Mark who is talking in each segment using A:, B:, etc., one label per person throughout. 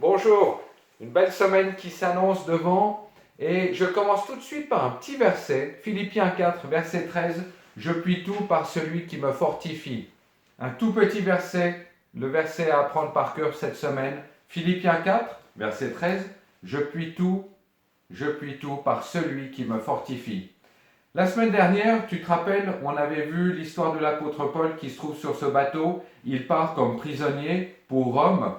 A: Bonjour, une belle semaine qui s'annonce devant et je commence tout de suite par un petit verset, Philippiens 4, verset 13, je puis tout par celui qui me fortifie. Un tout petit verset, le verset à apprendre par cœur cette semaine, Philippiens 4, verset 13, je puis tout par celui qui me fortifie. La semaine dernière, tu te rappelles, on avait vu l'histoire de l'apôtre Paul qui se trouve sur ce bateau, il part comme prisonnier pour Rome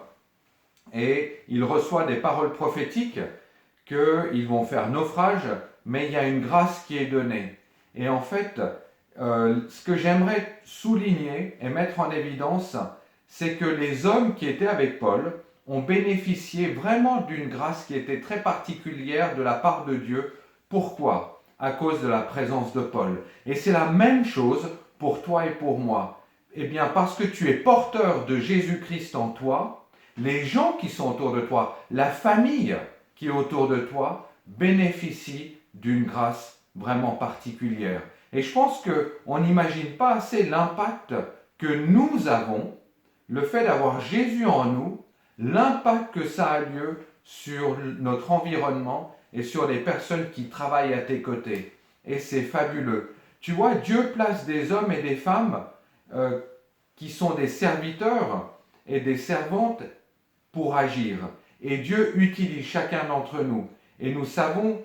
A: et il reçoit des paroles prophétiques qu'ils vont faire naufrage, mais il y a une grâce qui est donnée. Et en fait, ce que j'aimerais souligner et mettre en évidence, c'est que les hommes qui étaient avec Paul ont bénéficié vraiment d'une grâce qui était très particulière de la part de Dieu. Pourquoi? À cause de la présence de Paul. Et c'est la même chose pour toi et pour moi. Eh bien, parce que tu es porteur de Jésus-Christ en toi, les gens qui sont autour de toi, la famille qui est autour de toi, bénéficient d'une grâce vraiment particulière. Et je pense qu'on n'imagine pas assez l'impact que nous avons, le fait d'avoir Jésus en nous, l'impact que ça a lieu sur notre environnement et sur les personnes qui travaillent à tes côtés. Et c'est fabuleux. Tu vois, Dieu place des hommes et des femmes qui sont des serviteurs et des servantes pour agir. Et Dieu utilise chacun d'entre nous. Et nous savons,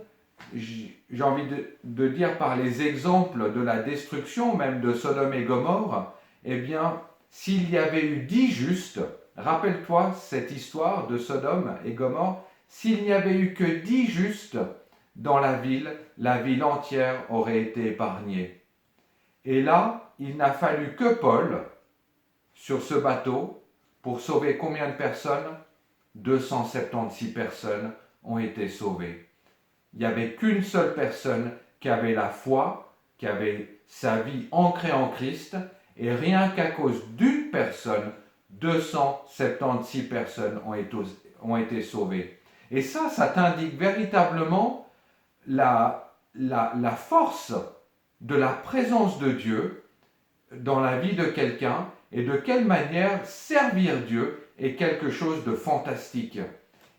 A: j'ai envie de dire par les exemples de la destruction même de Sodome et Gomorrhe, eh bien, s'il y avait eu 10 justes, rappelle-toi cette histoire de Sodome et Gomorrhe, s'il n'y avait eu que 10 justes dans la ville entière aurait été épargnée. Et là, il n'a fallu que Paul, sur ce bateau, pour sauver combien de personnes? 276 personnes ont été sauvées. Il n'y avait qu'une seule personne qui avait la foi, qui avait sa vie ancrée en Christ, et rien qu'à cause d'une personne, 276 personnes ont été sauvées. Et ça t'indique véritablement la force de la présence de Dieu dans la vie de quelqu'un et de quelle manière servir Dieu est quelque chose de fantastique.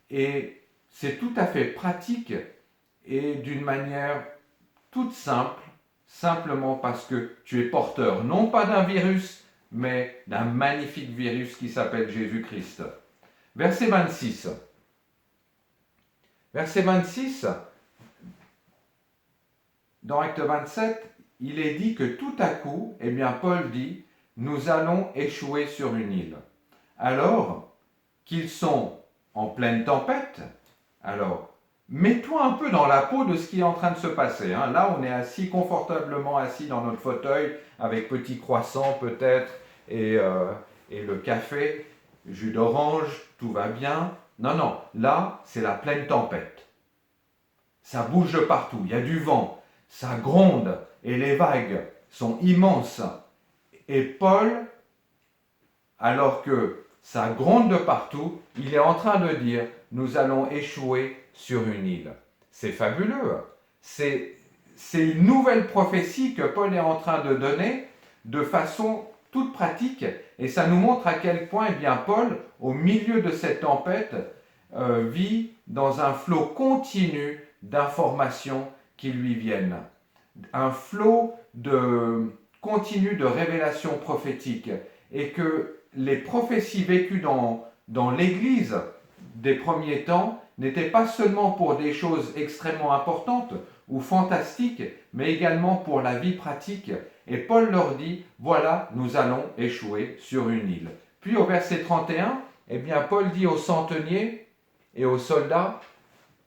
A: Et c'est tout à fait pratique et d'une manière toute simple, simplement parce que tu es porteur, non pas d'un virus, mais d'un magnifique virus qui s'appelle Jésus-Christ. Verset 26. Verset 26, dans Acte 27, il est dit que tout à coup, eh bien Paul dit, nous allons échouer sur une île. Alors qu'ils sont en pleine tempête, alors mets-toi un peu dans la peau de ce qui est en train de se passer. Hein. Là, on est assis confortablement assis dans notre fauteuil avec petit croissant peut-être et le café, jus d'orange, tout va bien. Non, non, là, c'est la pleine tempête. Ça bouge de partout, il y a du vent, ça gronde et les vagues sont immenses. Et Paul, alors que ça gronde de partout, il est en train de dire, nous allons échouer sur une île. C'est fabuleux. C'est une nouvelle prophétie que Paul est en train de donner de façon toute pratique. Et ça nous montre à quel point eh bien, Paul, au milieu de cette tempête, vit dans un flot continu d'informations qui lui viennent. Un flot continu de révélations prophétiques. Et que les prophéties vécues dans l'Église des premiers temps n'étaient pas seulement pour des choses extrêmement importantes ou fantastiques, mais également pour la vie pratique. Et Paul leur dit, voilà, nous allons échouer sur une île. Puis au verset 31, eh bien, Paul dit aux centeniers et aux soldats,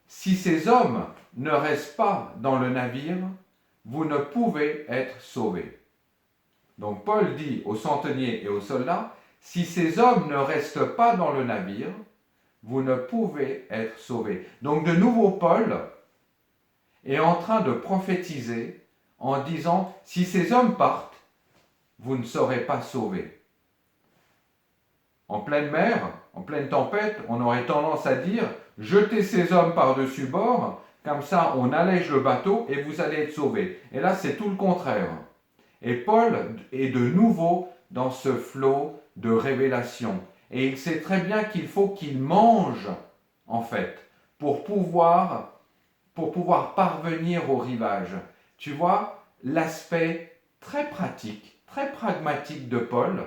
A: si ces hommes ne restent pas dans le navire, vous ne pouvez être sauvés. Donc Paul dit aux centeniers et aux soldats, si ces hommes ne restent pas dans le navire, vous ne pouvez être sauvés. Donc de nouveau Paul est en train de prophétiser en disant, si ces hommes partent, vous ne serez pas sauvés. En pleine mer, en pleine tempête, on aurait tendance à dire, jetez ces hommes par-dessus bord, comme ça on allège le bateau et vous allez être sauvés. Et là c'est tout le contraire. Et Paul est de nouveau dans ce flot de révélation. Et il sait très bien qu'il faut qu'il mange, en fait, pour pouvoir parvenir au rivage. Tu vois l'aspect très pratique, très pragmatique de Paul,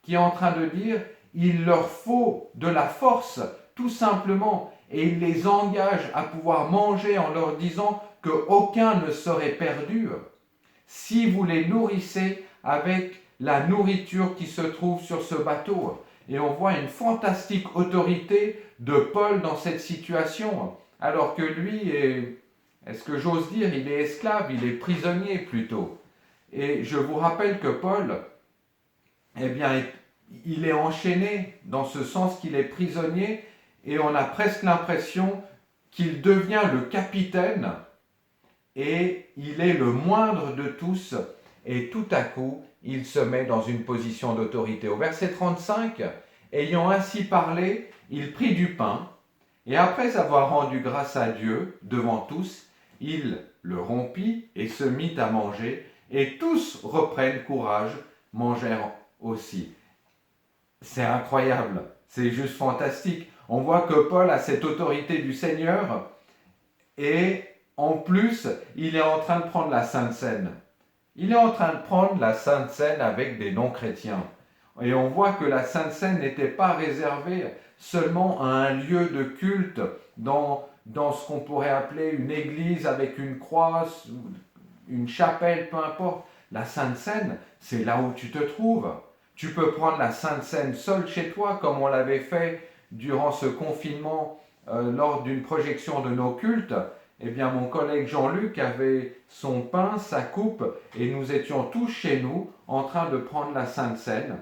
A: qui est en train de dire, il leur faut de la force, tout simplement, et il les engage à pouvoir manger en leur disant qu'aucun ne serait perdu si vous les nourrissez avec la nourriture qui se trouve sur ce bateau. Et on voit une fantastique autorité de Paul dans cette situation, alors que lui est-ce que j'ose dire, il est esclave, il est prisonnier plutôt. Et je vous rappelle que Paul, eh bien, il est enchaîné dans ce sens qu'il est prisonnier, et on a presque l'impression qu'il devient le capitaine et il est le moindre de tous, et tout à coup, il se met dans une position d'autorité. Au verset 35, ayant ainsi parlé, il prit du pain, et après avoir rendu grâce à Dieu devant tous, il le rompit et se mit à manger, et tous reprennent courage, mangèrent aussi. C'est incroyable, c'est juste fantastique. On voit que Paul a cette autorité du Seigneur, et en plus, il est en train de prendre la Sainte Seine. Il est en train de prendre la Sainte Seine avec des non-chrétiens. Et on voit que la Sainte Seine n'était pas réservée seulement à un lieu de culte dans ce qu'on pourrait appeler une église avec une croix, une chapelle, peu importe. La Sainte Seine, c'est là où tu te trouves. Tu peux prendre la Sainte Seine seul chez toi, comme on l'avait fait durant ce confinement lors d'une projection de nos cultes. Eh bien, mon collègue Jean-Luc avait son pain, sa coupe, et nous étions tous chez nous en train de prendre la Sainte Seine,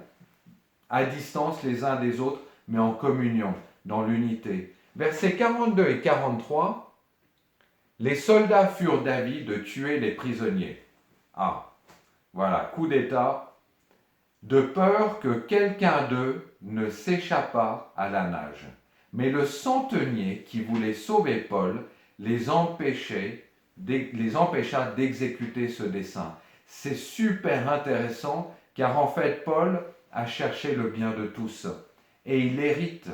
A: à distance les uns des autres, mais en communion, dans l'unité. Versets 42 et 43, les soldats furent d'avis de tuer les prisonniers. Ah, voilà, coup d'État, de peur que quelqu'un d'eux ne s'échappât à la nage. Mais le centenier qui voulait sauver Paul les empêcha d'exécuter ce dessein. C'est super intéressant car en fait Paul a cherché le bien de tous et il hérite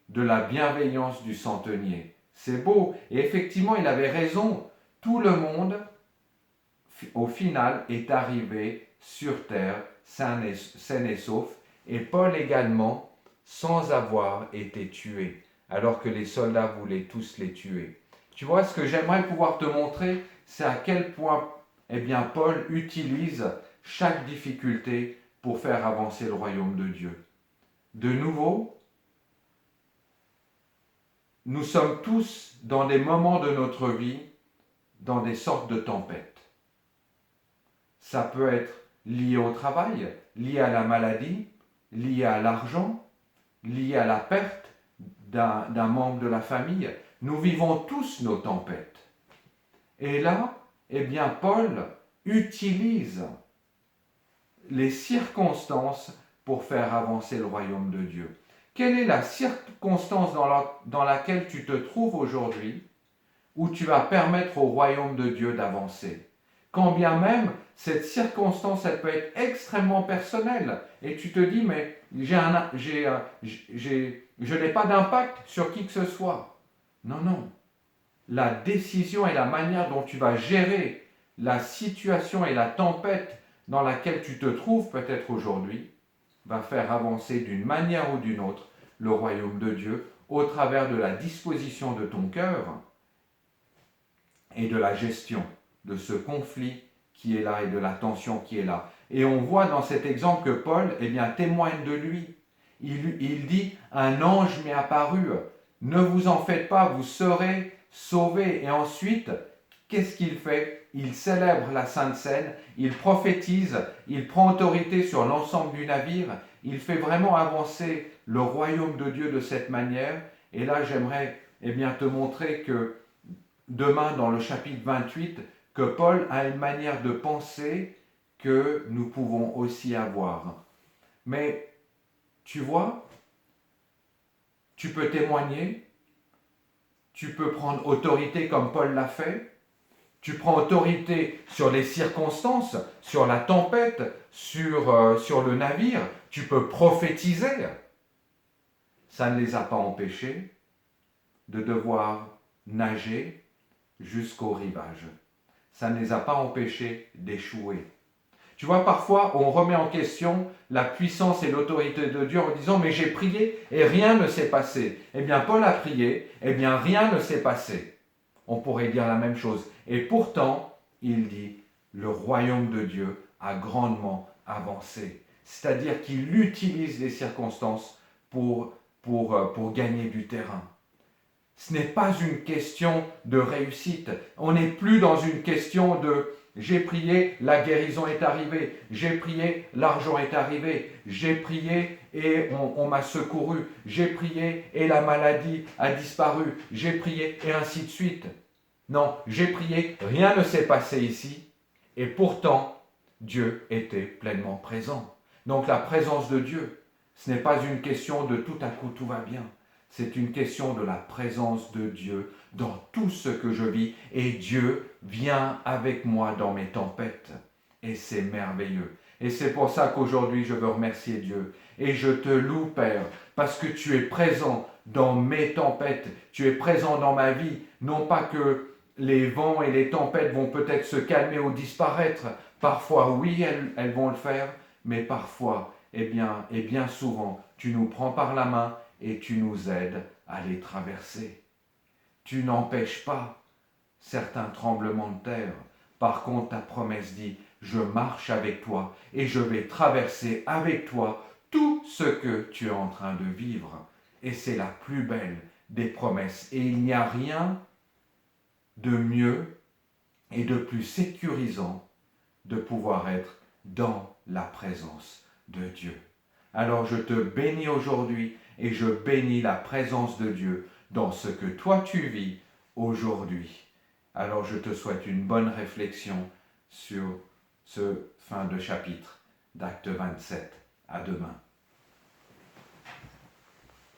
A: de la bienveillance du centenier. C'est beau et effectivement il avait raison. Tout le monde au final est arrivé sur terre sain et sauf, et Paul également sans avoir été tué, alors que les soldats voulaient tous les tuer. Tu vois, ce que j'aimerais pouvoir te montrer, c'est à quel point Paul utilise chaque difficulté pour faire avancer le royaume de Dieu. De nouveau, nous sommes tous dans des moments de notre vie, dans des sortes de tempêtes. Ça peut être lié au travail, lié à la maladie, lié à l'argent, lié à la perte d'un membre de la famille. Nous vivons tous nos tempêtes. Et là, Paul utilise les circonstances pour faire avancer le royaume de Dieu. Quelle est la circonstance dans laquelle tu te trouves aujourd'hui où tu vas permettre au royaume de Dieu d'avancer? Quand bien même, cette circonstance, elle peut être extrêmement personnelle. Et tu te dis, mais je n'ai pas d'impact sur qui que ce soit. Non, non. La décision et la manière dont tu vas gérer la situation et la tempête dans laquelle tu te trouves peut-être aujourd'hui va faire avancer d'une manière ou d'une autre le royaume de Dieu au travers de la disposition de ton cœur et de la gestion de ce conflit qui est là et de la tension qui est là. Et on voit dans cet exemple que Paul témoigne de lui. Il dit, un ange m'est apparu, ne vous en faites pas, vous serez sauvés. Et ensuite, qu'est-ce qu'il fait? Il célèbre la Sainte Seine, il prophétise, il prend autorité sur l'ensemble du navire, il fait vraiment avancer le royaume de Dieu de cette manière. Et là, j'aimerais te montrer que demain, dans le chapitre 28, que Paul a une manière de penser que nous pouvons aussi avoir. Mais, tu vois, tu peux témoigner, tu peux prendre autorité comme Paul l'a fait, tu prends autorité sur les circonstances, sur la tempête, sur le navire, tu peux prophétiser. ça ne les a pas empêchés de devoir nager jusqu'au rivage. Ça ne les a pas empêchés d'échouer. Tu vois, parfois, on remet en question la puissance et l'autorité de Dieu en disant « mais j'ai prié et rien ne s'est passé ». Eh bien, Paul a prié, eh bien, rien ne s'est passé. On pourrait dire la même chose. Et pourtant, il dit « le royaume de Dieu a grandement avancé ». C'est-à-dire qu'il utilise les circonstances pour gagner du terrain. Ce n'est pas une question de réussite. On n'est plus dans une question de j'ai prié, la guérison est arrivée. J'ai prié, l'argent est arrivé. J'ai prié et on m'a secouru. J'ai prié et la maladie a disparu. J'ai prié et ainsi de suite. Non, j'ai prié, rien ne s'est passé ici. Et pourtant, Dieu était pleinement présent. Donc la présence de Dieu, ce n'est pas une question de tout à coup tout va bien. C'est une question de la présence de Dieu dans tout ce que je vis. Et Dieu vient avec moi dans mes tempêtes. Et c'est merveilleux. Et c'est pour ça qu'aujourd'hui, je veux remercier Dieu. Et je te loue, Père, parce que tu es présent dans mes tempêtes. Tu es présent dans ma vie. Non pas que les vents et les tempêtes vont peut-être se calmer ou disparaître. Parfois, oui, elles vont le faire. Mais parfois, et bien souvent, tu nous prends par la main et tu nous aides à les traverser. Tu n'empêches pas certains tremblements de terre. Par contre, ta promesse dit, je marche avec toi et je vais traverser avec toi tout ce que tu es en train de vivre. Et c'est la plus belle des promesses. Et il n'y a rien de mieux et de plus sécurisant de pouvoir être dans la présence de Dieu. Alors je te bénis aujourd'hui et je bénis la présence de Dieu dans ce que toi tu vis aujourd'hui. Alors je te souhaite une bonne réflexion sur ce fin de chapitre d'Acte 27. À demain.